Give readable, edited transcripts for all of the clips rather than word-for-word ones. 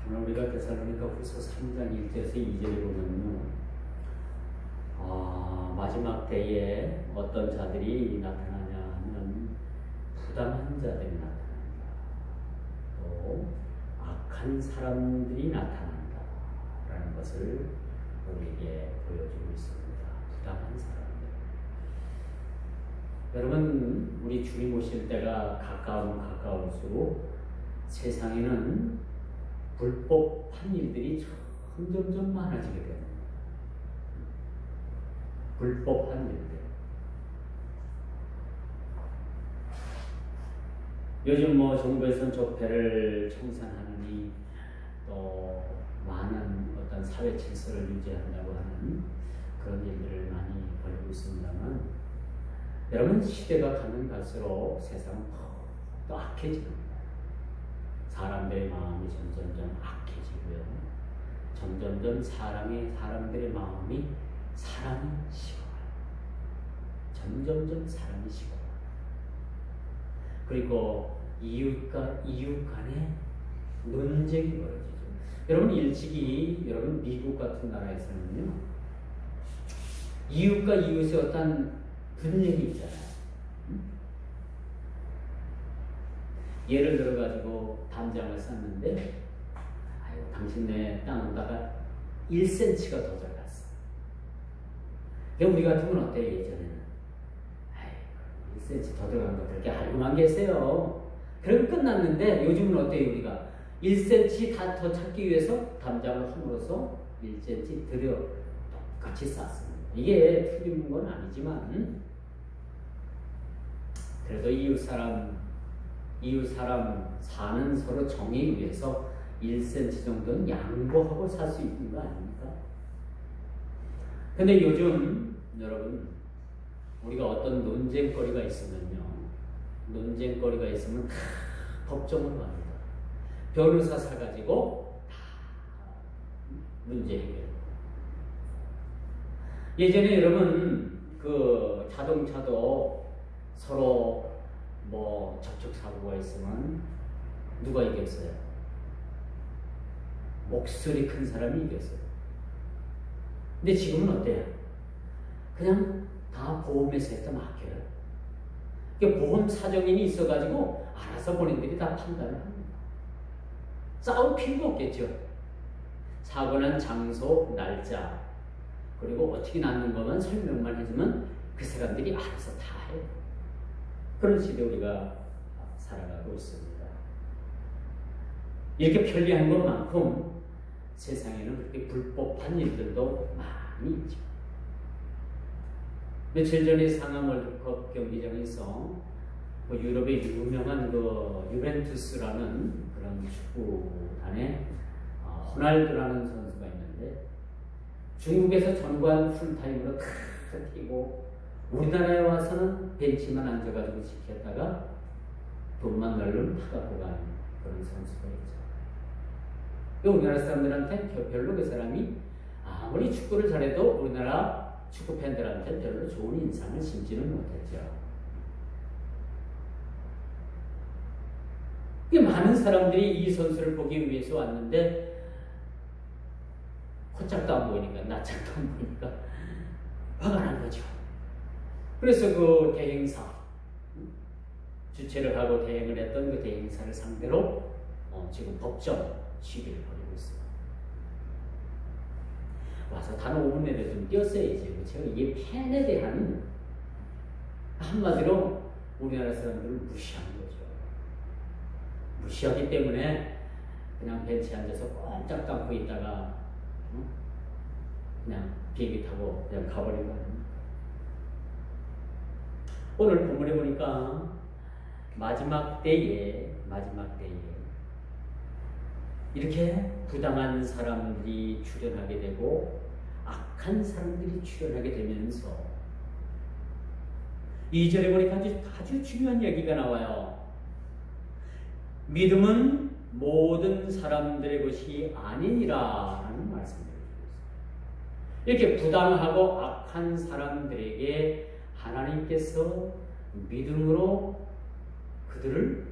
오늘 우리가 데살로니가 후서 3장 1절에서 2절에 보면요, 마지막 때에 어떤 자들이 나타나냐 하면 부당한 자들이 나타난다. 또 악한 사람들이 나타난다 라는 것을 우리에게 보여주고 있습니다. 부당한 사람들. 여러분, 우리 주님 오실 때가 가까우면 가까울수록 세상에는 불법한 일들이 점점점 많아지게 됩니다. 불법한 일들. 요즘 정부에서는 적폐를 청산하느니 또 많은 어떤 사회 질서를 유지한다고 하는 그런 일들을 많이 벌이고 있습니다만, 여러분, 시대가 가면 갈수록 세상은 더 악해집니다. 사람들의 마음이 점점점 악해지고요. 점점점 사람들의 마음이 사람이 식어가요. 점점점 사람이 식어가요. 그리고 이웃과 이웃 간에 논쟁이 벌어지죠. 여러분, 일찍이 여러분 미국 같은 나라에서는요, 이웃과 이웃의 어떤 분쟁이 있잖아요. 예를 들어가지고 담장을 쌌는데, 아이고, 당신네 땅에다가 1cm가 더 들어갔어. 우리 같으면 어때요, 예전에는? 아이고, 1cm 더 들어간 거 그렇게 알고만 계세요. 그리고 끝났는데, 요즘은 어때요, 우리가? 1cm 다 더 찾기 위해서 담장을 함으로써 1cm 들여 똑같이 쌌습니다. 이게 틀린 건 아니지만, 그래도 이웃 사람 사는 서로 정에 위해서 1cm 정도는 양보하고 살 수 있는 거 아닙니까? 근데 요즘 여러분, 우리가 어떤 논쟁거리가 있으면 다 법정으로 갑니다. 변호사 사가지고 다 문제 해결. 예전에 여러분 그 자동차도 서로 접촉사고가 있으면 누가 이겼어요? 목소리 큰 사람이 이겼어요. 근데 지금은 어때요? 그냥 다 보험회사에다 맡겨요. 보험 사정인이 있어가지고 알아서 본인들이 다 판단을 합니다. 싸울 필요가 없겠죠. 사고 난 장소, 날짜, 그리고 어떻게 났는 것만 설명만 해주면 그 사람들이 알아서 다 해요. 그런 시대 우리가 살아가고 있습니다. 이렇게 편리한 것만큼 세상에는 그렇게 불법한 일들도 많이 있죠. 며칠 전에 상암 월드컵 경기장에서 유럽의 유명한 그 유벤투스라는 그런 축구단에 호날두라는 선수가 있는데, 중국에서 전관 풀타임으로 탁 뛰고 우리나라에 와서는 벤치만 앉아가지고 지켰다가 돈만 날름 타갖고 가는 그런 선수가 있죠. 우리나라 사람들한테 별로 그 사람이 아무리 축구를 잘해도 우리나라 축구 팬들한테 별로 좋은 인상을 심지는 못했죠. 많은 사람들이 이 선수를 보기 위해서 왔는데 콧짝도 안 보이니까, 낯짝도 안 보이니까 화가 난 거죠. 그래서 그 대행사, 주최를 하고 대행을 했던 그 대행사를 상대로 지금 법정 시비를 벌이고 있습니다. 와서 단 5분 내내 좀 뛰었어야지. 제가 이 팬에 대한, 한마디로 우리나라 사람들을 무시한 거죠. 무시하기 때문에 그냥 벤치에 앉아서 꼼짝 않고 있다가 그냥 비행기 타고 그냥 가버린 거 아닙니까? 오늘 본문에 보니까 마지막 때에 이렇게 부당한 사람들이 출현하게 되고 악한 사람들이 출현하게 되면서 2절에 보니까 아주 중요한 얘기가 나와요. 믿음은 모든 사람들의 것이 아니니라 라는 말씀을 드리고 있습니다. 이렇게 부당하고 악한 사람들에게 하나님께서 믿음으로 그들을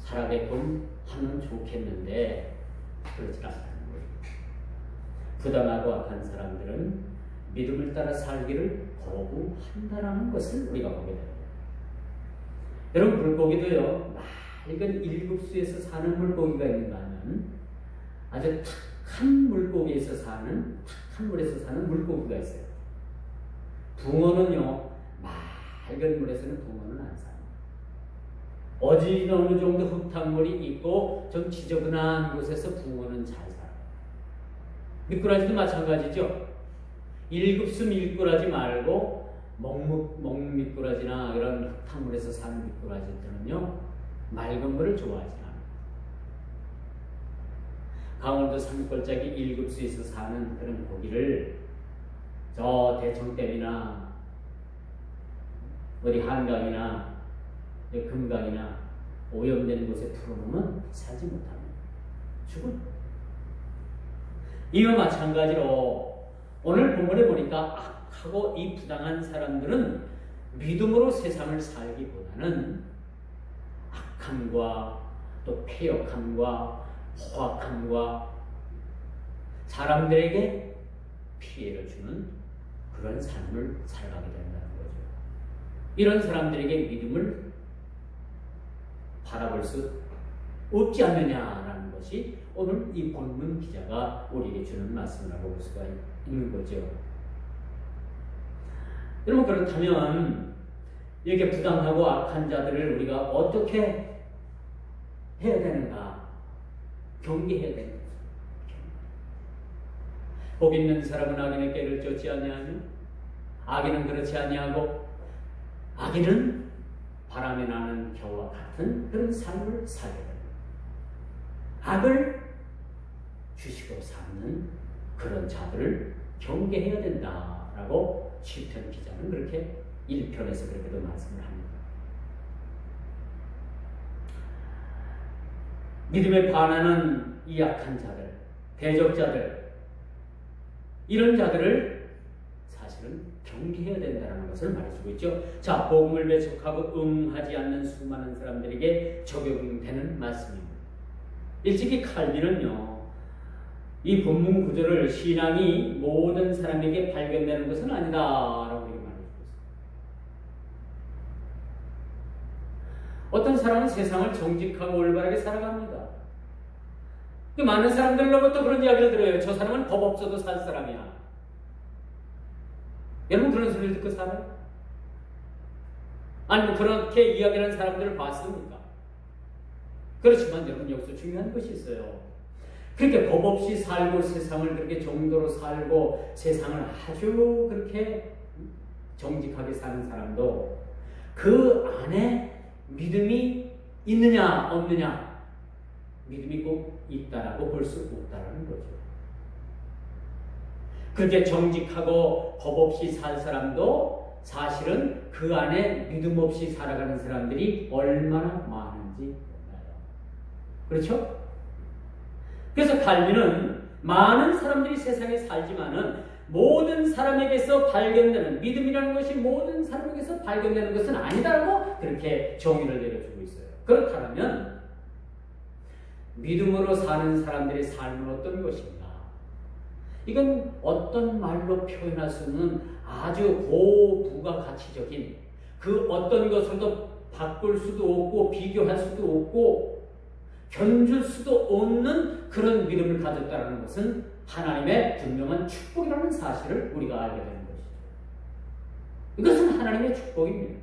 살아게끔 하면 좋겠는데 그렇지 않다는 거예요. 부당하고 악한 사람들은 믿음을 따라 살기를 거부한다라는 것을 우리가 보게 됩니다. 여러분, 물고기도요, 맑은 일급수에서 사는 물고기가 있는가 하면 아주 탁한 물고기에서 사는, 탁한 물에서 사는 물고기가 있어요. 붕어는요, 맑은 물에서는 붕어는 안 살아요. 어느 정도 흙탕물이 있고 좀 지저분한 곳에서 붕어는 잘 살아요. 미꾸라지도 마찬가지죠. 1급수 미꾸라지 말고 먹미꾸라지나 이런 흙탕물에서 사는 미꾸라지들은요, 맑은 물을 좋아하지 않아요. 강원도 산골짜기 1급수에서 사는 그런 고기를 저 대청댐이나 어디 한강이나 금강이나 오염된 곳에 풀어놓으면 살지 못합니다. 죽은. 이와 마찬가지로 오늘 본문에 보니까 악하고 이 부당한 사람들은 믿음으로 세상을 살기보다는 악함과 또 패역함과 포악함과 사람들에게 피해를 주는 그런 삶을 살아가게 된다는 거죠. 이런 사람들에게 믿음을 바라볼 수 없지 않느냐라는 것이 오늘 이 본문 기자가 우리에게 주는 말씀이라고 볼 수가 있는 거죠. 여러분, 그렇다면 이렇게 부당하고 악한 자들을 우리가 어떻게 해야 되는가? 경계해야 되는가? 복 있는 사람은 악인의 꾀를 쫓지 아니하며 악인은 그렇지 아니하고 악인은 바람에 나는 겨와 같은 그런 삶을 살게 됩니다. 악을 주시고 사는 그런 자들을 경계해야 된다라고 시편 기자는 그렇게 1편에서 그렇게도 말씀을 합니다. 믿음에 반하는 이 약한 자들, 대적자들, 이런 자들을 사실은 경계해야 된다는 것을 말해주고 있죠. 자, 복음을 배척하고 응하지 않는 수많은 사람들에게 적용되는 말씀입니다. 일찍이 칼빈은요, 이 본문 구절을 신앙이 모든 사람에게 발견되는 것은 아니다라고 이렇게 말해주고 있습니다. 어떤 사람은 세상을 정직하고 올바르게 살아갑니다. 많은 사람들로부터 그런 이야기를 들어요. 저 사람은 법 없어도 살 사람이야. 여러분, 그런 소리를 듣고 살아요? 아니면 그렇게 이야기하는 사람들을 봤습니까? 그렇지만 여러분, 여기서 중요한 것이 있어요. 그렇게 법 없이 살고 세상을 그렇게 정도로 살고 세상을 아주 그렇게 정직하게 사는 사람도 그 안에 믿음이 있느냐 없느냐, 믿음이 꼭 있다라고 볼 수 없다라는 거죠. 그렇게 정직하고 법 없이 살 사람도 사실은 그 안에 믿음 없이 살아가는 사람들이 얼마나 많은지 몰라요. 그렇죠? 그래서 칼빈은 많은 사람들이 세상에 살지만은 모든 사람에게서 발견되는 믿음이라는 것이 모든 사람에게서 발견되는 것은 아니다라고 그렇게 정의를 내려주고 있어요. 그렇다면 믿음으로 사는 사람들의 삶은 어떤 것인가? 이건 어떤 말로 표현할 수 없는 아주 고부가가치적인 그 어떤 것으로도 바꿀 수도 없고 비교할 수도 없고 견줄 수도 없는 그런 믿음을 가졌다는 것은 하나님의 분명한 축복이라는 사실을 우리가 알게 되는 것이죠. 이것은 하나님의 축복입니다.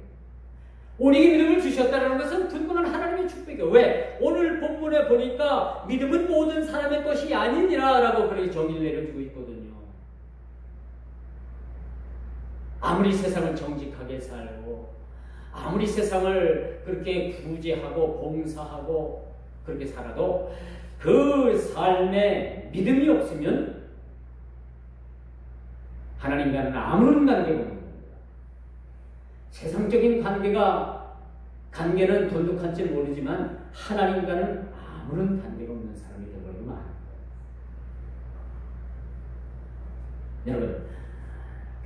우리에게 믿음을 주셨다는 것은 분명한 하나님의 축복이에요. 왜? 오늘 본문에 보니까 믿음은 모든 사람의 것이 아니니라라고 그렇게 정의를 내려주고 있거든요. 아무리 세상을 정직하게 살고 아무리 세상을 그렇게 구제하고 봉사하고 그렇게 살아도 그 삶에 믿음이 없으면 하나님과는 아무런 관계가 없는 겁니다. 세상적인 관계는 돈독할지 모르지만 하나님과는 아무런 관계가 없는 사람이 되어버리면 안 돼요. 여러분,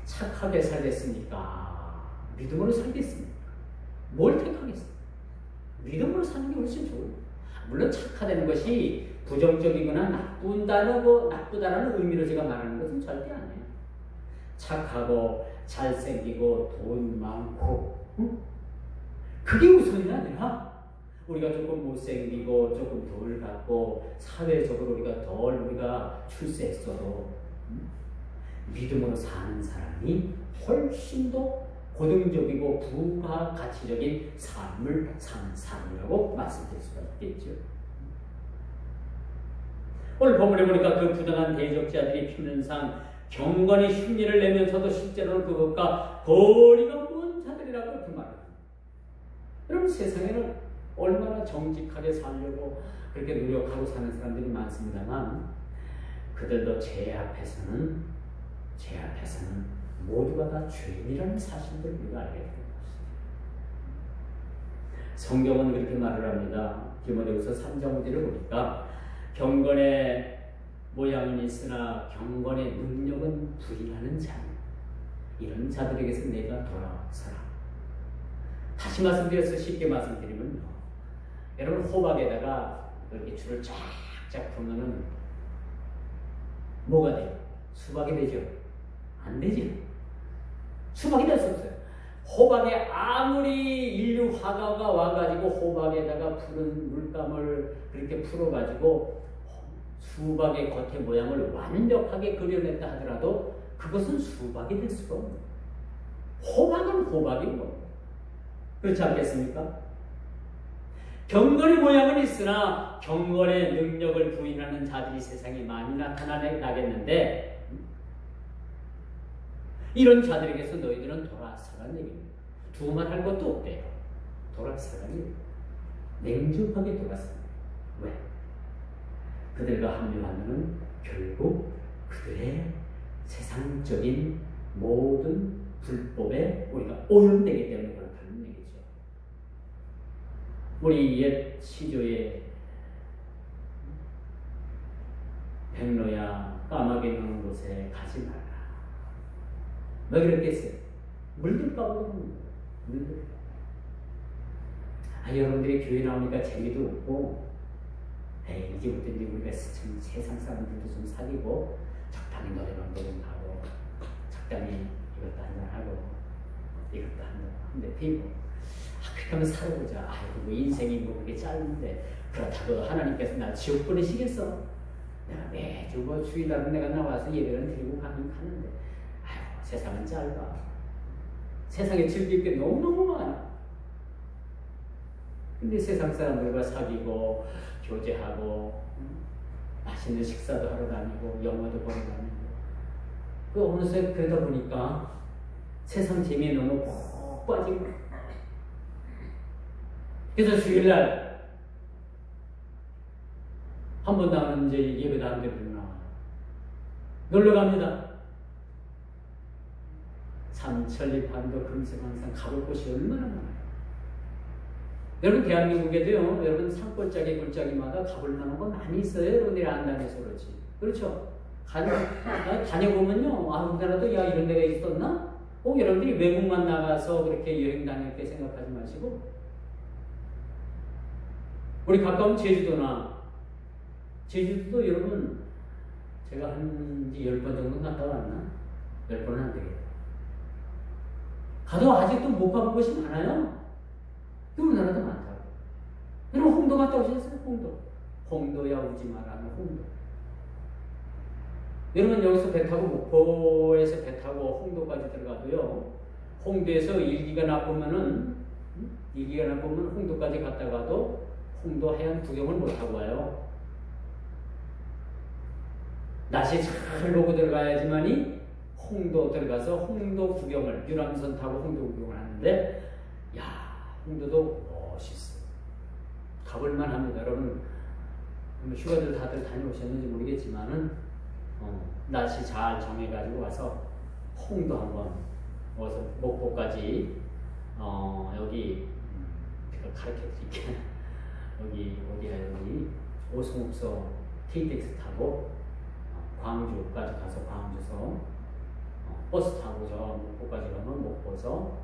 착하게 살겠습니까? 믿음으로 살겠습니까? 뭘 택하겠습니까? 믿음으로 사는 게 훨씬 좋아요. 물론 착하다는 것이 부정적이거나 나쁘다는 의미로 제가 말하는 것은 절대 아니에요. 착하고 잘생기고 돈 많고, 응? 그게 우선이 아니라 우리가 조금 못생기고 조금 덜 갖고 사회적으로 우리가 출세했어도 믿음으로 사는 사람이 훨씬 더 고등적이고 부가가치적인 삶을 사는 사람이라고 말씀드릴 수가 있겠죠. 오늘 본문에 보니까 그 부당한 대적자들이 표면상 경건의 흉내를 내면서도 실제로는 그것과 거리가 먼 자들이라고 이렇게 말합니다. 여러분, 세상에는 얼마나 정직하게 살려고 그렇게 노력하고 사는 사람들이 많습니다만 그들도 제 앞에서는 모두가 다 죄인이라는 사실들을 우리가 알게 되는 것입니다. 성경은 그렇게 말을 합니다. 디모데후서 3장 5절을 보니까 경건의 모양은 있으나 경건의 능력은 부인하는 자, 이런 자들에게서 내가 돌아서라. 다시 말씀드려서 쉽게 말씀드리면요, 여러분, 호박에다가 이렇게 줄을 쫙쫙 풀면은 뭐가 돼요? 수박이 되죠? 안 되죠? 수박이 될 수 없어요. 호박에 아무리 인류 화가가 와가지고 호박에다가 푸른 물감을 그렇게 풀어가지고 수박의 겉의 모양을 완벽하게 그려냈다 하더라도 그것은 수박이 될 수가 없는 거예요. 호박은 호박인 거예요. 그렇지 않겠습니까? 경건의 모양은 있으나 경건의 능력을 부인하는 자들이 세상에 많이 나타나겠는데 이런 자들에게서 너희들은 돌아서라는 얘기입니다. 두말할 것도 없대요. 돌아서라는 얘기입니다. 냉정하게 돌아서는 거예요. 왜? 그들과 합류하면 결국 그들의 세상적인 모든 불법에 우리가 오염되기 때문에 그렇다는 얘기죠. 우리 옛 시조의 백로야 까마귀 노는 곳에 가지 마라. 왜 그랬겠어요? 물들까 보다 물들까. 여러분들이 교회 나오니까 재미도 없고, 이제부터 이제 우리가 세상 사람들도 좀 사귀고, 적당히 노래방도 좀 가고, 적당히 이것도 한잔하고, 이것도 한대 피고, 그렇게 하면 살아보자. 뭐 인생이 뭐 그렇게 짧은데, 그렇다고 하나님께서 나 지옥 보내시겠어? 내가 매주 뭐 주일날은 내가 나와서 예배를 드리고 가는데, 세상은 짧아. 세상에 즐길 게 너무너무 많아. 근데 세상 사람들과 사귀고 교제하고 맛있는 식사도 하러 다니고 영화도 보러 다니고 그 어느새 그러다 보니까 세상 재미에 너무 푹 빠지고, 그래서 주일날 한 번 나오는 이제 예배도 안 되구나. 놀러 갑니다. 삼천리 반도 금세광산 가볼 곳이 얼마나 많아요. 여러분, 대한민국에도요, 여러분 산골짜기마다 가볼 만한 거 많이 있어요. 여러분들이 안 다녀서 그렇지. 그렇죠? 다녀보면요, 우리나라도 이런 데가 있었나? 여러분들이 외국만 나가서 그렇게 여행 다닐 때 생각하지 마시고, 우리 가까운 제주도도 여러분, 제가 한 10번 정도 갔다 왔나? 10번은 안 되겠다. 가도 아직도 못 가본 곳이 많아요. 우리나라도 많다고. 여러분, 홍도 갔다 오셨어요? 홍도야 오지 마라는 홍도. 여러분, 여기서 배 타고 목포에서 배 타고 홍도까지 들어가도요, 홍도에서 일기가 나쁘면 홍도까지 갔다가도 홍도 해안 구경을 못 하고 와요. 날씨 잘 보고 들어가야지만이 홍도 들어가서 홍도 구경을, 유람선 타고 홍도 구경을 하는데, 홍도도 멋있어요. 가볼만 합니다. 여러분, 휴가들 다들 다녀오셨는지 모르겠지만은, 날씨 잘 정해가지고 와서 홍도 한번 와서 목포까지, 여기, 제가 가르쳐 드릴게요. 여기, 여기, 오송읍서 KTX 타고, 광주까지 가서 광주서, 버스 타고 저 목포까지 가면 목포에서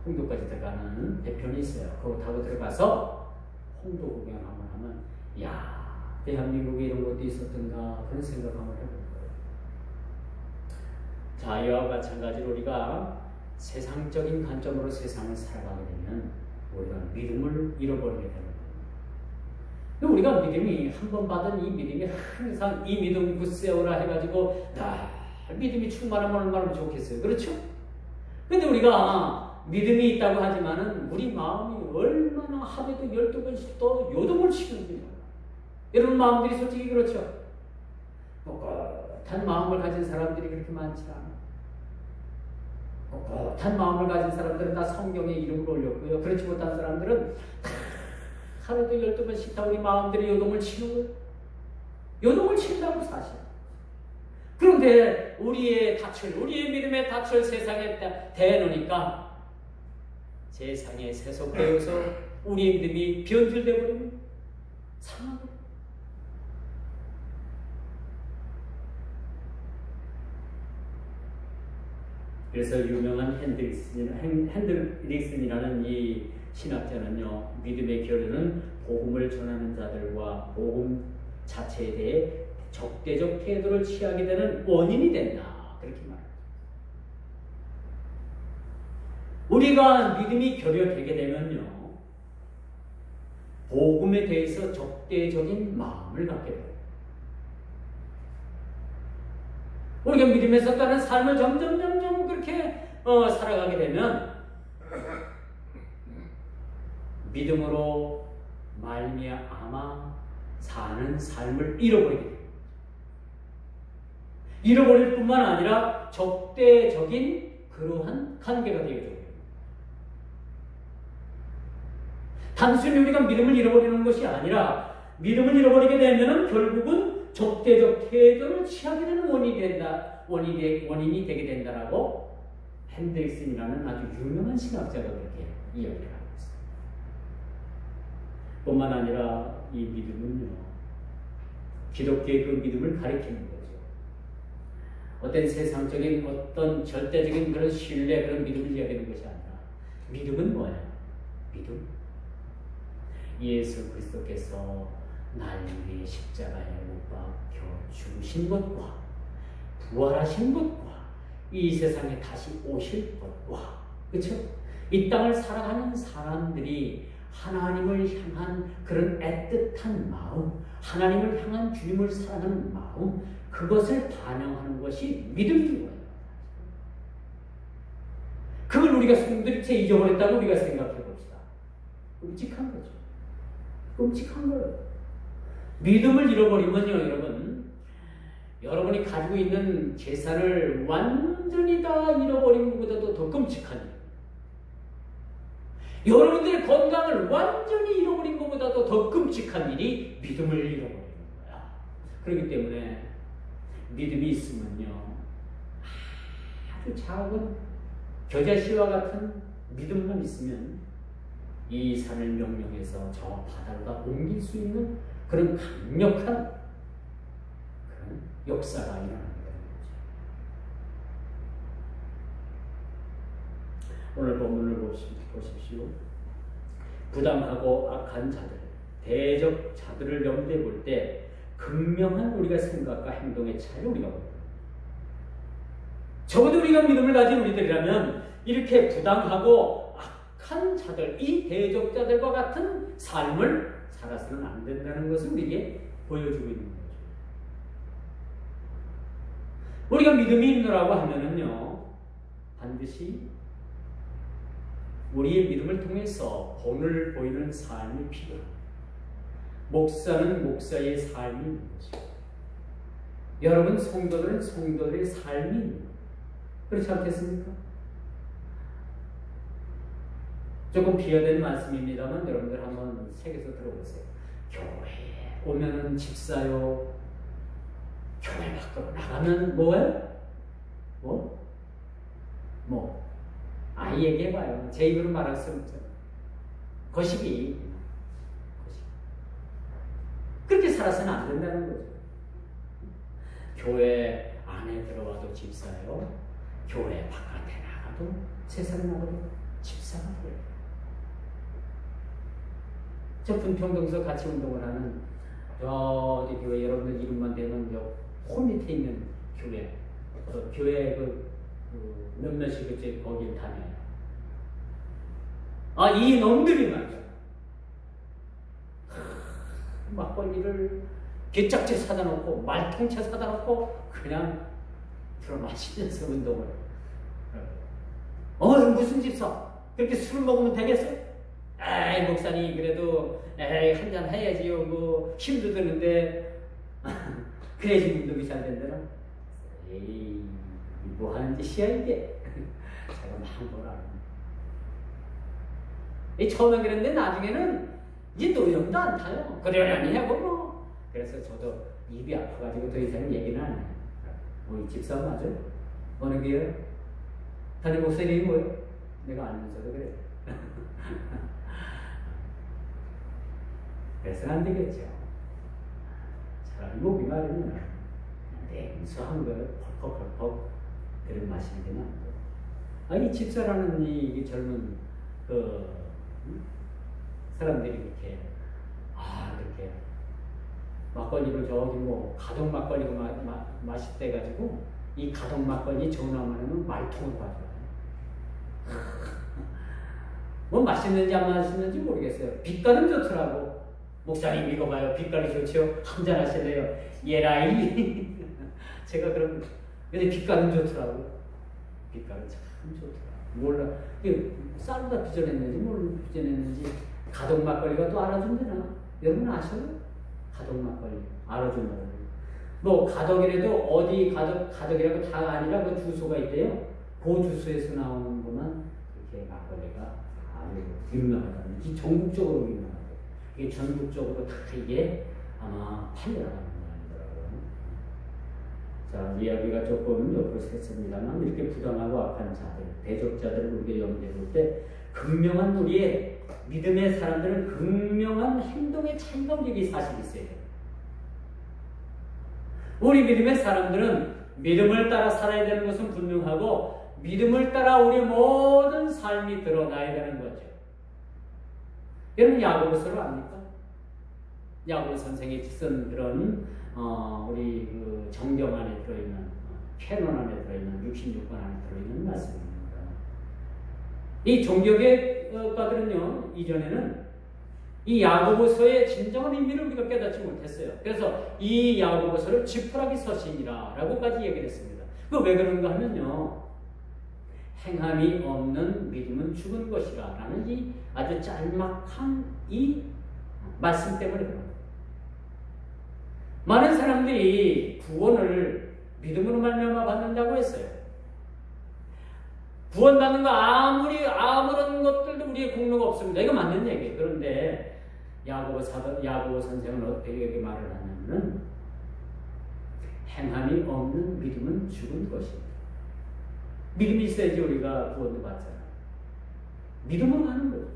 홍도까지 들어가는 배편이 있어요. 그거 타고 들어가서 홍도 구경 한번 하면 야, 대한민국에 이런 것도 있었던가 그런 생각 한번 해보는 거예요. 자, 이와 마찬가지로 우리가 세상적인 관점으로 세상을 살아가게 되면 우리가 믿음을 잃어버리게 되는 거예요. 우리가 믿음이 한 번 받은 이 믿음이 항상 이 믿음 굳세우라 해가지고 믿음이 충만하면 얼마나 좋겠어요. 그렇죠? 근데 우리가 믿음이 있다고 하지만은 우리 마음이 얼마나 하루에도 12번씩 또 요동을 치는지 여러분 마음들이 솔직히 그렇죠? 단 마음을 가진 사람들이 그렇게 많지 않아. 단 마음을 가진 사람들은 다 성경의 이름을 올렸고요. 그렇지 못한 사람들은 하루도 12번씩 다 우리 마음들이 요동을 치는 거예요. 요동을 친다고 사실. 그런데 우리의 믿음의 닻을 세상에 대놓으니까 세상에 세속되어서 우리의 믿음이 변질되어 버립니다. 상하게. 그래서 유명한 핸드릭슨이라는 이 신학자는요, 믿음의 결론은 복음을 전하는 자들과 복음 자체에 대해 적대적 태도를 취하게 되는 원인이 된다. 그렇게 말합니다. 우리가 믿음이 결여되게 되면요, 복음에 대해서 적대적인 마음을 갖게 돼요. 우리가 믿음에서 따른 삶을 점점 그렇게 살아가게 되면 믿음으로 말미암아 사는 삶을 잃어버리게 됩니다. 잃어버릴 뿐만 아니라 적대적인 그러한 관계가 되게 됩니다. 단순히 우리가 믿음을 잃어버리는 것이 아니라 믿음을 잃어버리게 되면 결국은 적대적 태도를 취하게 되는 원인이 되게 된다라고 핸드릭슨이라는 아주 유명한 신학자가 그렇게 이야기를 하고 있습니다. 뿐만 아니라 이 믿음은요, 기독교의 그 믿음을 가리키는 거죠. 어떤 세상적인 어떤 절대적인 그런 신뢰, 그런 믿음을 이야기하는 것이 아니라 믿음은 뭐예요? 믿음? 예수 그리스도께서 날 위해 십자가에 못 박혀 죽으신 것과 부활하신 것과 이 세상에 다시 오실 것과, 그렇죠? 이 땅을 살아가는 사람들이 하나님을 향한 그런 애틋한 마음, 하나님을 향한 주님을 사랑하는 마음, 그것을 반영하는 것이 믿음인 거예요. 그걸 우리가 숨들이채 잊어버렸다고 우리가 생각해 봅시다. 끔찍한 거죠. 끔찍한 거예요. 믿음을 잃어버리면요, 여러분이 가지고 있는 재산을 완전히 다 잃어버린 것보다도 더 끔찍한 일. 여러분들의 건강을 완전히 잃어버린 것보다도 더 끔찍한 일이 믿음을 잃어버리는 거야. 그렇기 때문에 믿음이 있으면요, 아주 작은 겨자씨와 같은 믿음만 있으면 이 산을 명령해서 저 바다로 옮길 수 있는 그런 강력한 그런 역사가 일어나게 되는 거죠. 오늘 본문을 보십시오. 부당하고 악한 자들, 대적 자들을 염두에 볼 때 극명한 우리가 생각과 행동의 차이를 우리가 봅니다. 적어도 우리가 믿음을 가진 우리들이라면 이렇게 부당하고 악한 자들, 이 대적자들과 같은 삶을 살아서는 안 된다는 것을 우리에게 보여주고 있는 거죠. 우리가 믿음이 있노라고 하면은요, 반드시 우리의 믿음을 통해서 본을 보이는 삶이 필요합니다. 목사는 목사의 삶이 있는 거죠. 여러분 성도들은 성도들의 삶이 있는 거죠. 그렇지 않겠습니까? 조금 비하된 말씀입니다만 여러분들 한번 새겨서 들어보세요. 교회에 오면은 집사요, 교회 밖으로 나가면 뭐예요? 아이 얘기해봐요. 제 입으로 말할 수 없죠. 거시기. 그렇게 살아서는 안 된다는 거죠. 교회 안에 들어와도 집사요, 교회 바깥에 나가도 세상에 나가도 집사가 돼요. 저 분평동서 같이 운동을 하는 저기 교회 여러분들 이름만 대면 홀 밑에 있는 교회 교회 몇몇이 그제 거길 다녀요. 아, 이 놈들이 말이야. 막걸리를 개짝지 사다 놓고 말통채 사다 놓고 그냥 들어 마시면서 운동을. 무슨 집사? 그렇게 술 먹으면 되겠어? 에이, 목사님 그래도 에이, 한잔 해야지요. 뭐 힘도 드는데 그래야지 운동이 잘 된다나? 에이, 뭐 하는 짓이야 이게? 제가 막 뭐라 하는. 처음에 그랬는데 나중에는 이제 노염도 안 타요. 그러려니 하고 뭐. 그래서 저도 입이 아파가지고 더 이상 얘기는 안 해요. 이 집사 맞아? 어느 교회요? 담임 목사님이 뭐예요? 내가 알면서도 그래. 그래서 안 되겠죠. 차라리 목이 마르면 냉수한 걸 펄퍽펄퍽 그런 마시는 게 나은 이 집사라는 이 젊은 사람들이 이렇게 그렇게 막걸리를 저기 뭐 가동 막걸리가 맛있대 가지고 이 가동 막걸리 전화하면 말통을 가져와요. 뭐 맛있는지 안 맛있는지 모르겠어요. 빛깔은 좋더라고. 목사님 이거 봐요. 빛깔이 좋죠. 한잔 하실래요? 예라이. 제가 그럼 근데 빛깔은 좋더라고. 빛깔은 참 좋더라고. 몰라. 쌀보다 빚어냈는지 뭘 빚어냈는지 가동 막걸리가 또 알아준대나? 여러분 아셔요? 가덕 막걸리 알아주면 뭐 가덕이라도 어디 가덕이라고 다 아니라 그 주소가 있대요. 그 주소에서 나오는 것만 이렇게 막걸리가 아주 유명하다는. 이 전국적으로 유명하대. 이게 전국적으로 다 이게 아마 팔려나가는 모양이더라고요. 자, 이야기가 조금 옆으로 샜습니다만 이렇게 부당하고 악한 자들, 대적자들을 우리가 염두에 볼 때 극명한 우리의 믿음의 사람들은 극명한 행동의 차이가 우리에게 사실 있어요. 우리 믿음의 사람들은 믿음을 따라 살아야 되는 것은 분명하고 믿음을 따라 우리 모든 삶이 드러나야 되는 거죠. 여러분 야고보서를 압니까? 야고보 선생이 쓴 그런 우리 그 정경 안에 들어있는 캐논 안에 들어있는 66권 안에 들어있는 말씀입니다. 이 종교계과들은요, 이전에는 이 야고보서의 진정한 의미를 우리가 깨닫지 못했어요. 그래서 이 야고보서를 지푸라기 서신이라 라고까지 얘기를 했습니다. 그 왜 그런가 하면요, 행함이 없는 믿음은 죽은 것이라 라는 이 아주 짤막한 이 말씀 때문에 그런 거예요. 많은 사람들이 구원을 믿음으로 말미암아 받는다고 했어요. 구원받는 거 아무런 것들도 우리의 공로가 없습니다. 이거 맞는 얘기예요. 그런데 야고보 선생은 어떻게 말을 하냐면은 행함이 없는 믿음은 죽은 것입니다. 믿음이 있어야지 우리가 구원을 받잖아요. 믿음으로 하는 거죠.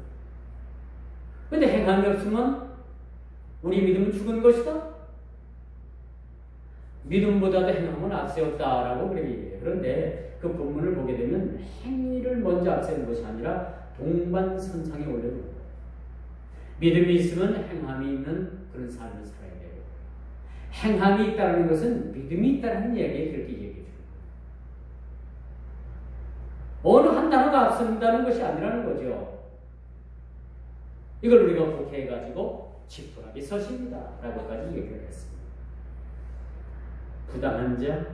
그런데 행함이 없으면 우리 믿음은 죽은 것이다? 믿음보다도 행함은 앞세웠다라고 그렇게 얘기해요. 그런데 그 본문을 보게 되면 행위를 먼저 앞세우는 것이 아니라 동반선상에 올려놓는 거예요. 믿음이 있으면 행함이 있는 그런 삶을 살아야 돼요. 행함이 있다는 것은 믿음이 있다는 이야기에 그렇게 얘기해 줍니다. 어느 한 단어가 앞선다는 것이 아니라는 거죠. 이걸 우리가 복해가지고 지푸라기 서신이다 라고까지 얘기를 했습니다. 부당한 자,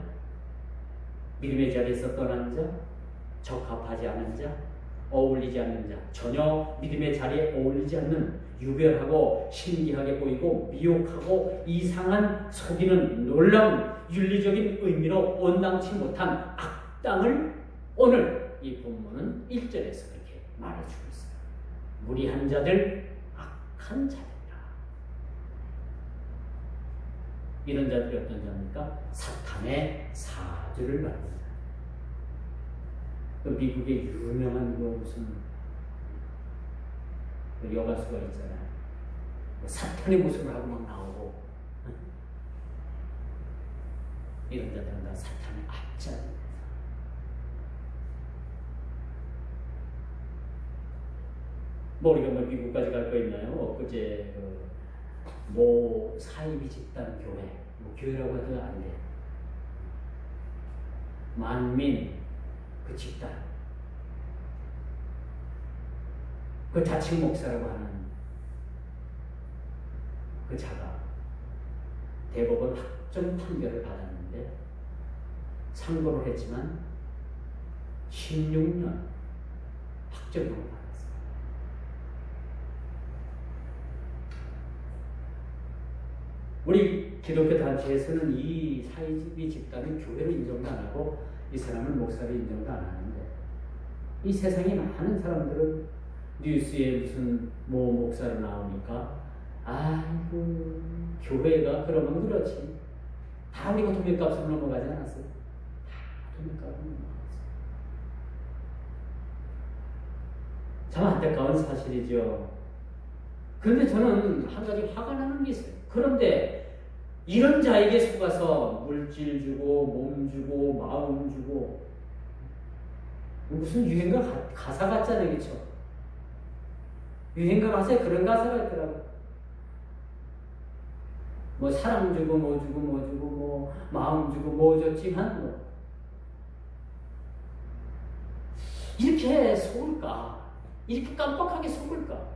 믿음의 자리에서 떠난 자, 적합하지 않은 자, 어울리지 않는 자, 전혀 믿음의 자리에 어울리지 않는 유별하고 신기하게 보이고 미혹하고 이상한 속이는 놀라운 윤리적인 의미로 온당치 못한 악당을 오늘 이 본문은 1절에서 그렇게 말해주고 있어요. 무리한 자들, 악한 자들이라. 이런 자들이 어떤 자입니까? 사탄의 사주를 말합니다. 그 미국의 유명한 무슨 여가수가 있잖아요. 사탄의 모습을 하고 막 나오고 이런 자들은 다 사탄의 앞자입니다. 뭐 우리가 뭐 미국까지 갈 거 있나요? 그제 모 사이비 집단 교회, 뭐 교회라고 해도 안 돼. 만민 그 집단, 그 자칭 목사라고 하는 그 자가 대법원 확정 판결을 받았는데 상고를 했지만 16년 확정을 받았어요. 우리 기독교 단체에서는 이 사이비 집단은 교회를 인정도 안 하고 이 사람을 목사로 인정도 안 하는데, 이 세상에 많은 사람들은 뉴스에 무슨 뭐 목사로 나오니까 아이고 교회가 그러면 그렇지, 다 우리가 돈값으로 넘어가지 않았어요? 다 돈값으로 넘어갔어요. 참 안타까운 사실이죠. 그런데 저는 한 가지 화가 나는 게 있어요. 그런데 이런 자에게 속아서 물질 주고 몸 주고 마음 주고, 무슨 유행가 가사 같잖아요, 그렇죠? 유행가 가사에 그런 가사가 있더라고. 뭐 사랑 주고 뭐 주고 뭐 주고 뭐 마음 주고 뭐 줬지만 뭐 이렇게 속을까? 이렇게 깜빡하게 속을까?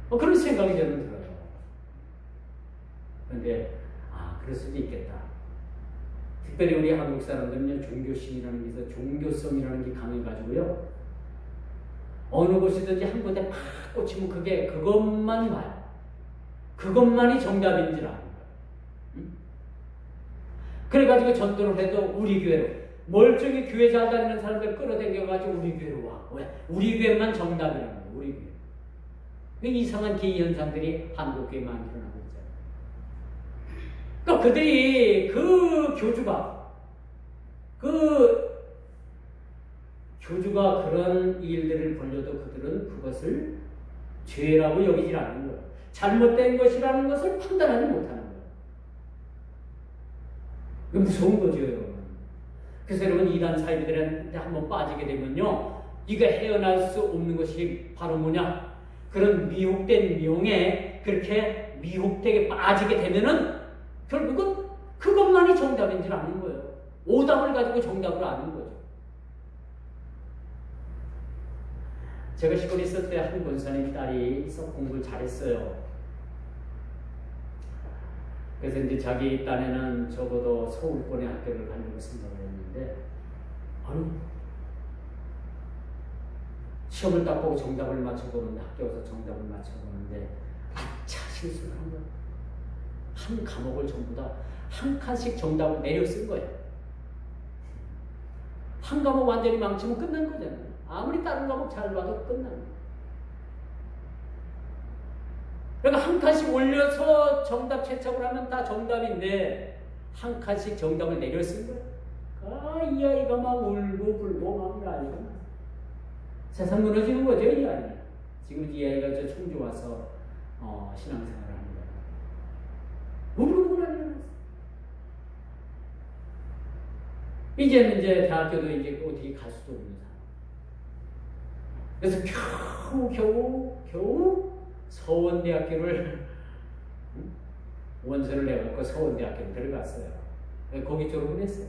그런 생각이 저는 들어요. 그런데 그럴 수도 있겠다. 특별히 우리 한국 사람들은요, 종교심이라는 게 있어서 종교성이라는 게 강해가지고요, 어느 곳이든지 한 곳에 팍 꽂히면 그것만 봐요. 그것만이 정답인 줄 아는 거예요. 응? 그래가지고 전도를 해도 우리 교회로, 멀쩡히 교회 잘 다니는 사람들 끌어당겨가지고 우리 교회로 와. 왜? 우리 교회만 정답이라는 거예요. 우리 교회. 이상한 기현상들이 한국 교회에 많이 일어나고 있잖아요. 그러니까 그들이 교주가 그런 일들을 벌려도 그들은 그것을 죄라고 여기질 않는 거예요. 잘못된 것이라는 것을 판단하지 못하는 거예요. 이거 무서운 거죠, 여러분. 그래서 여러분, 이단 사이비들한테 한번 빠지게 되면요, 이거 헤어날 수 없는 것이 바로 뭐냐? 그런 미혹된 명에 그렇게 미혹되게 빠지게 되면은 결국은 그것만이 정답인 줄 아는 거예요. 오답을 가지고 정답을 아는 거죠. 제가 시골에 있을 때 한 권사님 딸이 공부를 잘했어요. 그래서 이제 자기 딴에는 적어도 서울권의 학교를 가려고 생각을 했는데, 시험을 딱 보고 정답을 맞춰보는데, 학교에서 정답을 맞춰보는데, 아차, 실수를 한 거예요. 한 과목을 전부 다 한 칸씩 정답을 내려 쓴 거예요. 한 과목 완전히 망치면 끝난 거잖아요. 아무리 다른 과목 잘 봐도 끝나는 거예요. 그러니까 한 칸씩 올려서 정답 채착을 하면 다 정답인데, 한 칸씩 정답을 내려 쓴 거예요. 이 아이가 막 울고 불고 막 난리가 나. 세상 무너지는 거죠, 이 아이. 지금 이 아이가 저 청주 와서 신앙생활을 합니다. 울고 난리가 났어. 이제는 대학교도 이제 어떻게 갈 수도 없는 상황. 그래서 겨우 서원대학교를 원서를 내갖고 서원대학교를 들어갔어요. 거기 졸업을 했어요.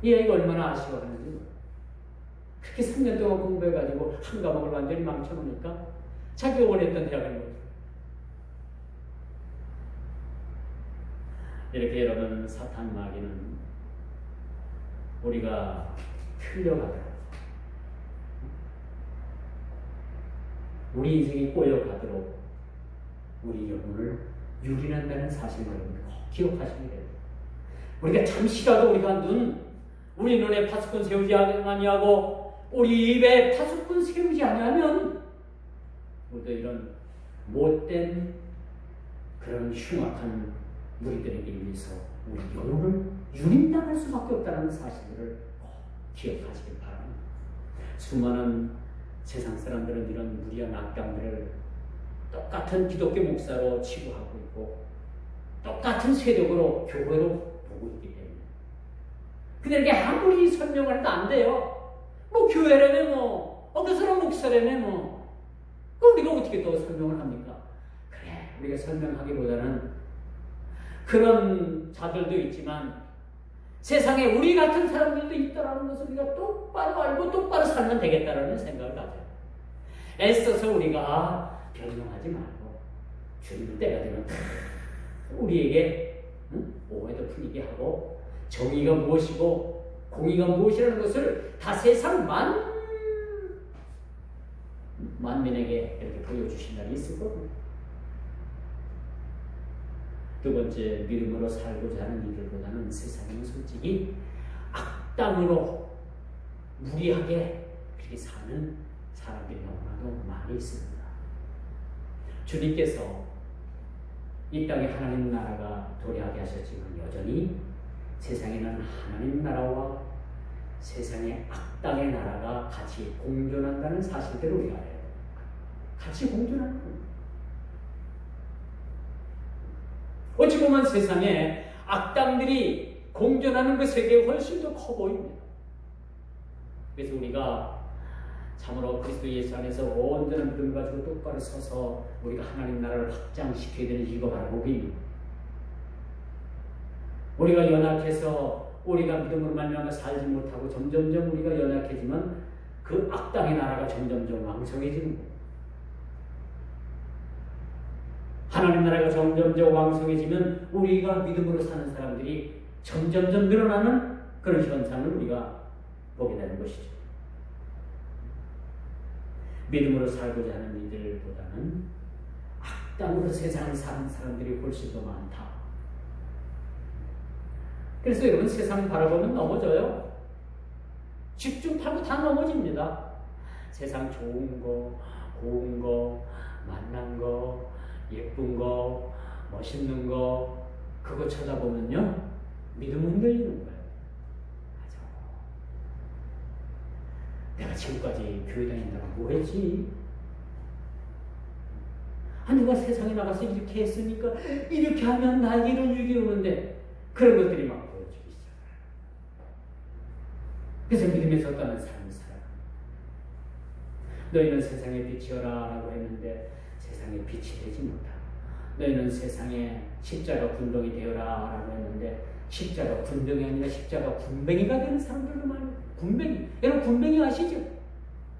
이 아이가 얼마나 아쉬워하는지. 그렇게 3년 동안 공부해가지고 한 과목을 완전히 망쳐놓으니까 자기가 원했던 대학을 못. 이렇게 여러분, 사탄 마귀는 우리가 틀려가더라도, 우리 인생이 꼬여가도록 우리 영혼을 유린한다는 사실을 여러분 꼭 기억하시면 돼요. 우리가 잠시라도 우리 눈에 파수꾼 세우지 아니하고 우리 입에 파수꾼 세우지 아니하면 우리도 이런 못된 그런 흉악한 무리들에게 의해서 우리 영혼을 유린당할 수밖에 없다는 사실을 꼭 기억하시길 바랍니다. 수많은 세상 사람들은 이런 무리한 악당들을 똑같은 기독교 목사로 치부하고 있고 똑같은 세력으로 교회로 보고 있기 때문에 그들에게 아무리 설명을 해도 안 돼요. 뭐 교회라며 뭐, 그 사람 목사라며 뭐. 그럼 우리가 어떻게 또 설명을 합니까? 그래, 우리가 설명하기보다는 그런 자들도 있지만 세상에 우리 같은 사람들도 있다라는 것을 우리가 똑바로 알고 똑바로 살면 되겠다라는 생각을 가져요. 애써서 우리가 변명하지 말고 주님 때가 되면 우리에게 오해도 풀리게 하고 정의가 무엇이고 공의가 무엇이라는 것을 다 세상 만민에게 이렇게 보여주신 날이 있을 거고. 두 번째, 믿음으로 살고자 하는 이들보다는 세상에는 솔직히 악당으로 무리하게 그렇게 사는 사람들이 너무나도 많이 있습니다. 주님께서 이 땅에 하나님 나라가 도래하게 하셨지만 여전히 세상에는 하나님 나라와 세상의 악당의 나라가 같이 공존한다는 사실대로 우리가 알아요. 같이 공존하는 겁니다. 어찌 보면 세상에 악당들이 공존하는 그 세계가 훨씬 더 커 보입니다. 그래서 우리가 참으로 그리스도 예수 안에서 온전한 믿음 가지고 똑바로 서서 우리가 하나님 나라를 확장시켜야 되는 이거 바로 복입니다. 우리가 연약해서 우리가 믿음으로 말미암아 살지 못하고 점점점 우리가 연약해지면 그 악당의 나라가 점점점 왕성해지는 거예요. 하나님 나라가 점점점 왕성해지면 우리가 믿음으로 사는 사람들이 점점점 늘어나는 그런 현상을 우리가 보게 되는 것이죠. 믿음으로 살고자 하는 이들보다는 악당으로 세상을 사는 사람들이 훨씬 더 많다. 그래서 여러분 세상 바라보면 넘어져요. 집중 팔고 다 넘어집니다. 세상 좋은 거, 고운 거, 만난 거, 예쁜 거, 멋있는 거 그거 쳐다보면요 믿음 흔들리는 거예요. 맞아. 내가 지금까지 교회 다닌다고 뭐 했지? 누가 세상에 나가서 이렇게 했으니까 이렇게 하면 나에게 이런 일이 오는데 그런 것들이 막 보여주기 시작해요. 그래서 믿음에 섰다는 삶을 살아갑니다. 너희는 세상의 빛이여라 라고 했는데 세상의 빛이 되지 못하고 너희는 세상의 십자가 군동이 되어라 라고 했는데 십자가 군동이 아니라 십자가 군뱅이가 되는 사람들도 많아요. 군뱅이. 여러분 군뱅이 아시죠?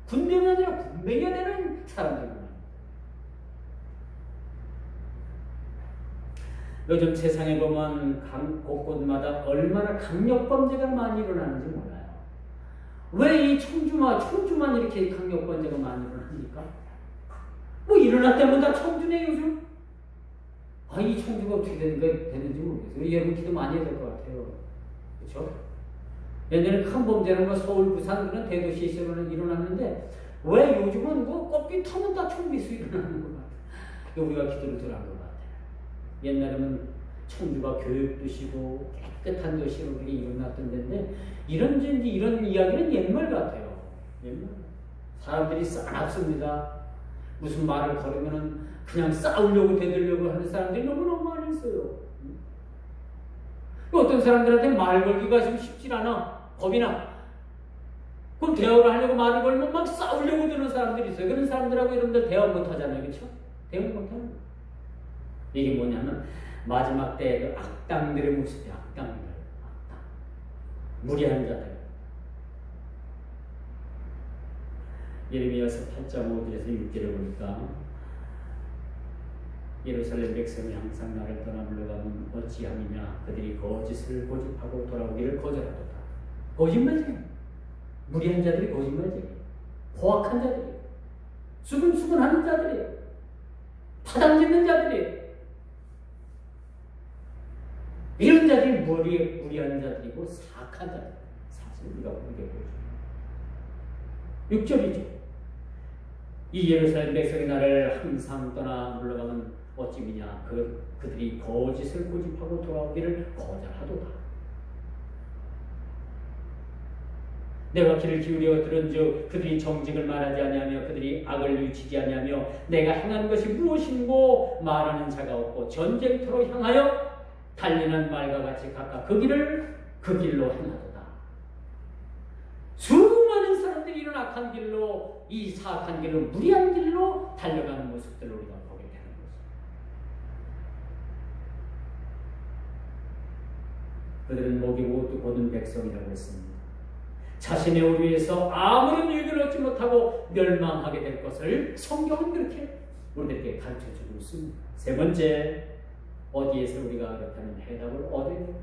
군뱅이 아니라 군뱅이가 되는 사람들도 많아요. 요즘 세상에 보면 곳곳마다 얼마나 강력범죄가 많이 일어나는지 몰라요. 왜 이 청주만 이렇게 강력범죄가 많이 일어납니까? 뭐 일어났다면 다 청주네 요즘. 이 청주가 어떻게 됐는지 모르겠어요. 여러분 기도 많이 해야 될 것 같아요. 그렇죠? 옛날에 큰 범죄는 뭐 서울, 부산 그런 대도시에서 일어났는데 왜 요즘은 뭐 껍질 타면 다 청주에서 일어나는 것 같아요. 우리가 기도를 덜 한 것 같아요. 옛날에는 청주가 교육도시고 깨끗한 도시로 그게 일어났던 데인데 이런 이야기는 옛말 같아요. 옛말. 사람들이 싸납습니다. 무슨 말을 걸으면은 그냥 싸우려고 대들려고 하는 사람들이 너무너무 많이 있어요. 어떤 사람들한테 말 걸기가 좀 쉽지 않아. 겁이 나. 그럼 대화를 하려고 말을 걸면 막 싸우려고 드는 사람들이 있어요. 그런 사람들하고 여러분들 대화 못 하잖아요. 그렇죠? 대화 못 하는 거예요. 이게 뭐냐면 마지막 때 그 악당들의 모습이야. 악당. 무리한 자들. 예레미야서 8장 5절에서 6절을 보니까 예루살렘 백성이 항상 나를 떠나 물러가면 어찌함이냐 그들이 거짓을 고집하고 돌아오기를 거절하도다. 거짓말쟁이. 무리한 자들이 거짓말쟁이. 포악한 자들이. 수근수근하는 자들이. 파당짓는 자들이. 이런 자들이 무리한 자들이고 사악한 자들. 사실 우리가 보게 보여줍니다. 6절이죠. 이 예루살렘 백성이 나를 항상 떠나 물러가면 어찌미냐 그들이 거짓을 고집하고 돌아오기를 거절하도다. 내가 귀를 기울여 들은즉 그들이 정직을 말하지 아니하며 그들이 악을 뉘우치지 아니하며 내가 행한 것이 무엇인고 말하는 자가 없고 전쟁터로 향하여 달리는 말과 같이 각각 그 길로 행하도다. 수많은 사람들이 악한 길로, 이 사악한 길로, 무리한 길로 달려가는 모습들을 우리가 보게 되는 것입니다. 그들은 목이 모두 곧은 백성이라고 했습니다. 자신의 오류에서 아무런 유익을 얻지 못하고 멸망하게 될 것을 성경은 그렇게 우리들에게 가르쳐주고 있습니다. 세 번째, 어디에서 우리가 그렇다는 해답을 얻어야 됩니다.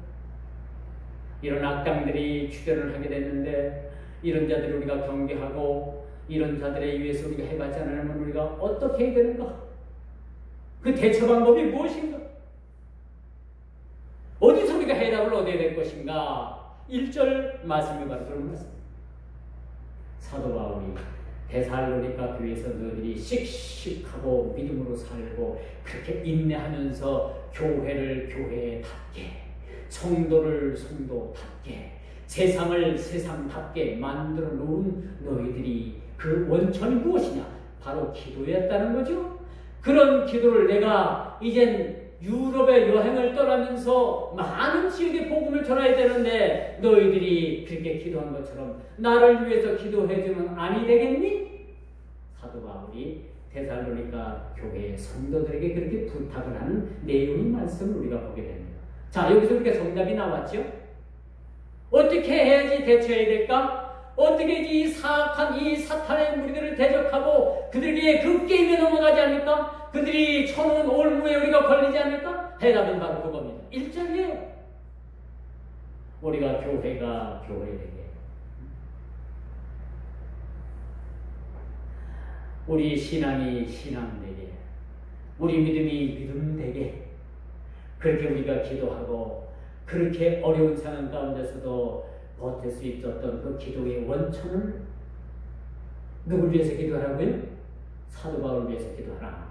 이런 악당들이 출현을 하게 됐는데 이런 자들을 우리가 경계하고 이런 자들에 의해서 우리가 해받지 않으면 우리가 어떻게 해야 되는가? 그 대처 방법이 무엇인가? 어디서 우리가 해답을 얻어야 될 것인가? 1절 말씀이 바로 그런 것입니다. 사도 바울이 데살로니가 교회에서 너희들이 씩씩하고 믿음으로 살고 그렇게 인내하면서 교회를 교회답게, 성도를 성도답게, 세상을 세상답게 만들어 놓은 너희들이 그 원천이 무엇이냐? 바로 기도였다는 거죠. 그런 기도를 내가 이젠 유럽의 여행을 떠나면서 많은 지역에 복음을 전해야 되는데 너희들이 그렇게 기도한 것처럼 나를 위해서 기도해주면 아니 되겠니? 사도 바울이 데살로니가 교회의 성도들에게 그렇게 부탁을 하는 내용의 말씀을 우리가 보게 됩니다. 자, 여기서 이렇게 정답이 나왔죠? 어떻게 해야지 대처해야 될까? 어떻게 이 사악한 이 사탄의 무리들을 대적하고 그들에게 그 게임에 넘어가지 않을까? 그들이 쳐놓은 올무에 우리가 걸리지 않을까? 해답은 바로 그겁니다. 1절이에요. 우리가 교회가 교회에게, 우리 신앙이 신앙되게, 우리 믿음이 믿음되게 그렇게 우리가 기도하고 그렇게 어려운 상황 가운데서도 버틸 수 있었던 그 기도의 원천을 누굴 위해서 기도하라고요? 사도 바울을 위해서 기도하라.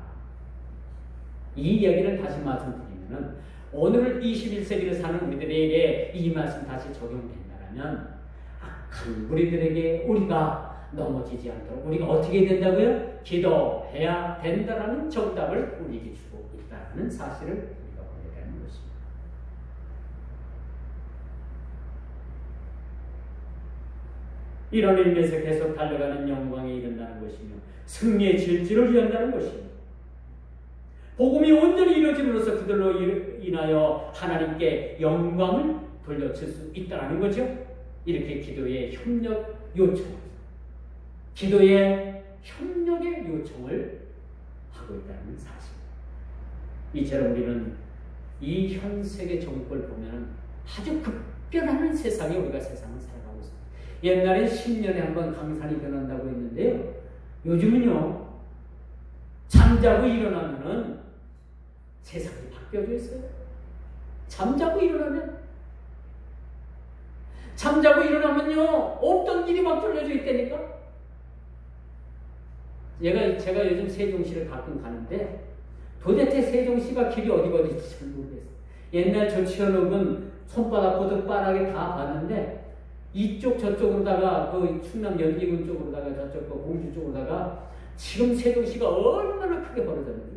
이 이야기를 다시 말씀드리면 오늘 21세기를 사는 우리들에게 이 말씀 다시 적용된다면 악한 우리들에게 우리가 넘어지지 않도록 우리가 어떻게 해야 된다고요? 기도해야 된다라는 정답을 우리에게 주고 있다는 사실을 우리가 보게 되는 것입니다. 이런 의미에서 계속 달려가는 영광에 이른다는 것이며 승리의 질주를 위한다는 것입니다. 복음이 온전히 이루어짐으로써 그들로 인하여 하나님께 영광을 돌려칠 수 있다는 거죠. 이렇게 기도의 협력 요청, 기도의 협력의 요청을 하고 있다는 사실. 이처럼 우리는 이 현 세계 정국을 보면 아주 급변하는 세상에 우리가 세상을 살아가고 있습니다. 옛날에 10년에 한 번 강산이 변한다고 했는데요. 요즘은요, 잠자고 일어나면은 세상이 바뀌어져 있어요. 잠자고 일어나면요, 없던 일이 막 돌려져 있다니까. 제가 요즘 세종시를 가끔 가는데 도대체 세종시가 길이 어디가 어딘지 잘 모르겠어요. 옛날 조치현옥은 손바닥보다 빠르게 다 봤는데 이쪽 저쪽으로다가 그 충남 연기군 쪽으로다가 저쪽 그 공주 쪽으로다가 지금 세종시가 얼마나 크게 벌어졌는지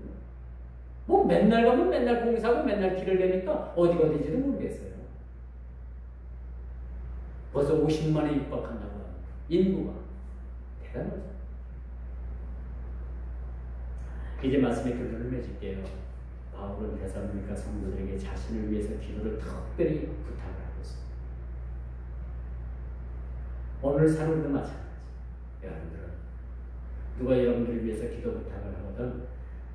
뭐 맨날 가면 맨날 공사하고 맨날 길을 내니까 어디가 어딘지도 모르겠어요. 벌써 50만에 육박한다고 합니다. 인구가 대단하죠. 이제 말씀의 결론을 맺을게요. 바울은 데살로니가 성도들에게 자신을 위해서 기도를 특별히 부탁을 하고 있습니다. 오늘 사람도 마찬가지. 여러분들은 누가 여러분들을 위해서 기도 부탁을 하거든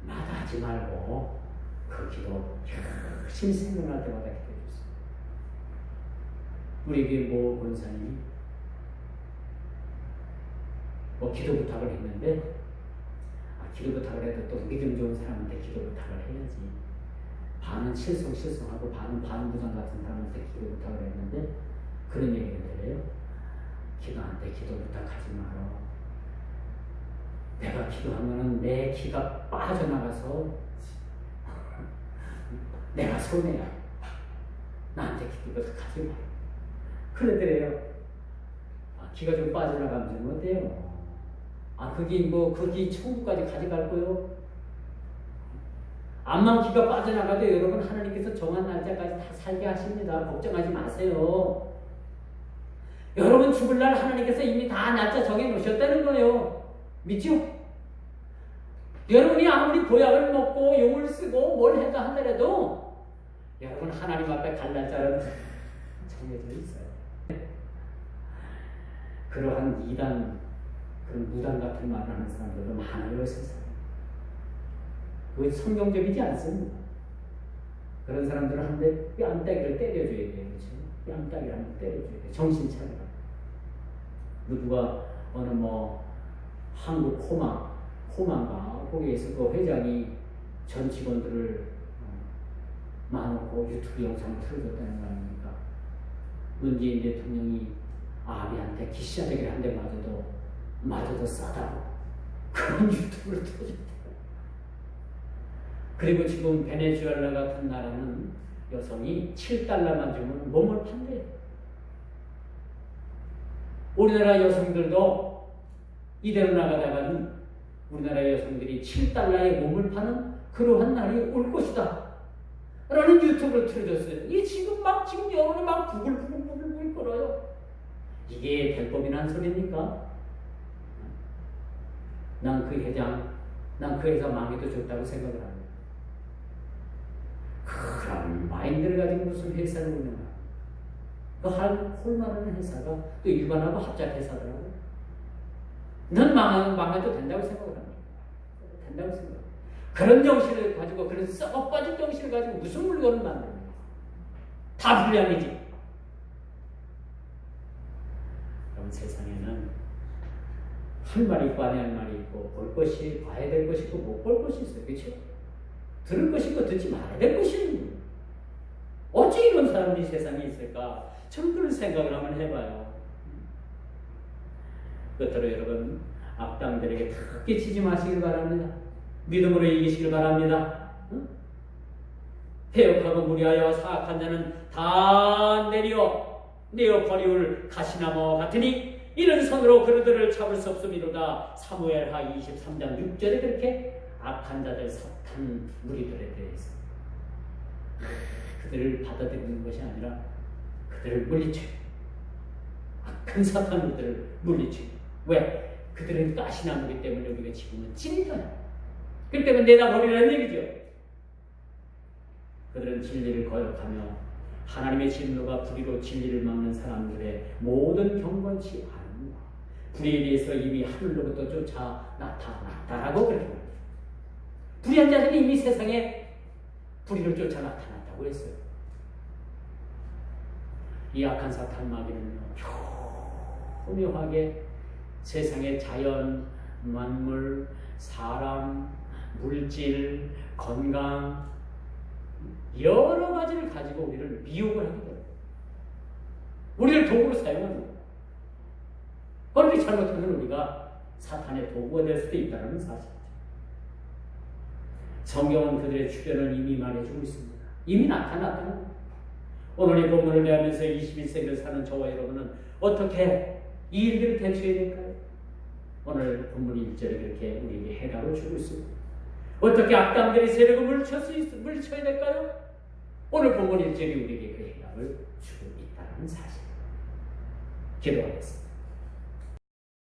마다하지 말고 그 기도 열심히 생각할 때마다 기도해 주세요. 우리에게 뭐 권사님이 뭐 기도 부탁을 했는데 기도 부탁을 해도 또 믿음 좋은 사람한테 기도 부탁을 해야지. 반은 실성하고 반은 반부장 같은 사람한테 기도 부탁을 했는데 그런 얘기를 드려요. 기도한테 기도 부탁하지 마라. 내가 기도하면 내 기가 빠져나가서 내가 손해야. 나한테 기도 부탁하지 마. 그러더래요. 기가 좀 빠져나가면 좀 어때요? 그게 천국까지 가져갈 거요. 암만 기가 빠져나가도 여러분 하나님께서 정한 날짜까지 다 살게 하십니다. 걱정하지 마세요. 여러분 죽을 날 하나님께서 이미 다 날짜 정해 놓으셨다는 거예요. 믿죠? 여러분이 아무리 보약을 먹고 용을 쓰고 뭘 해도 하더라도 여러분 하나님 앞에 갈 날짜는 정해져 있어요. 그러한 이단, 그런 무당 같은 말을 하는 사람들도 많아요, 세상에. 그게 성경적이지 않습니다. 그런 사람들은 한데 뺨따기를 때려줘야 돼요. 그렇죠? 뺨따기를 한번 때려줘야 돼요. 정신 차리라. 누가 어느 한국 코망가 거기에서 그 회장이 전 직원들을 많고 유튜브 영상을 틀어줬다는 거 아닙니까? 문재인 대통령이 아비한테 기시자적이 한 대 맞아도 싸다고 그런 유튜브를 틀어줬다. 그리고 지금 베네수엘라 같은 나라는 여성이 $7만 주면 몸을 판대요. 우리나라 여성들도 이대로 나가다가는 우리나라 여성들이 $7에 몸을 파는 그러한 날이 올 것이다 라는 유튜브를 틀어줬어요. 이게 지금 여론이 막 부글부글 끓어요. 이게 될 법이란 소리입니까? 난 그 회사 망해도 좋다고 생각을 합니다. 그런 마인드를 가지고 무슨 회사를 운영하나? 그 홀만하는 회사가 또 유관하고 합작 회사더라고. 넌 망해도 된다고 생각을 합니다. 된다고 생각합니다. 그런 정신을 가지고, 그런 썩어 빠진 정신을 가지고 무슨 물건을 만듭니까? 다 불량이지. 그럼 세상에는 할 말이 있고 안 할 말이 있고, 볼 것이 봐야 될 것이 있고 못 볼 것이 있어요. 그렇죠? 들을 것이 있고 듣지 말아야 될 것이 있는 거예요. 어찌 이런 사람들이 세상에 있을까? 전 그런 생각을 한번 해봐요. 끝으로 여러분, 악당들에게 다 끼치지 마시길 바랍니다. 믿음으로 이기시길 바랍니다. 응? 패역하고 무리하여 사악한 자는 다 내어 버리울 가시나무와 같으니 이런 손으로 그들을 잡을 수 없음이로다. 사무엘하 23장 6절에 그렇게 악한 자들, 사탄 무리들에 대해서 그들을 받아들이는 것이 아니라 그들을 물리쳐요. 악한 사탄들을 물리쳐요. 왜? 그들은 가시나무이기 때문에 우리가 지금은 찔려요. 그렇기 때문에 내다버리라는 얘기죠. 그들은 진리를 거역하며 하나님의 진노가 불의로 진리를 막는 사람들의 모든 경건치 않은 불의에 대해서 이미 하늘로부터 쫓아 나타났다라고 그렇게 말합니다. 불의한 자들이 이미 세상에 불의를 쫓아 나타났다고 했어요. 이 악한 사탄 마귀는요, 교묘하게 세상의 자연, 만물, 사람, 물질, 건강 여러 가지를 가지고 우리를 미혹을 하게 돼요. 우리를 도구로 사용합니다. 그렇게 잘못하면 우리가 사탄의 도구가 될 수도 있다는 사실이죠. 성경은 그들의 출현을 이미 말해주고 있습니다. 이미 나타났다는 거예요. 오늘 이 본문을 대하면서 21세기를 사는 저와 여러분은 어떻게 이 일들을 대처해야 될까요? 오늘 본문 1절에 그렇게 우리에게 해답을 주고 있습니다. 어떻게 악당들의 세력을 물리쳐야 될까요? 오늘 본문 1절이 우리에게 그 해답을 주고 있다는 사실. 기도하겠습니다.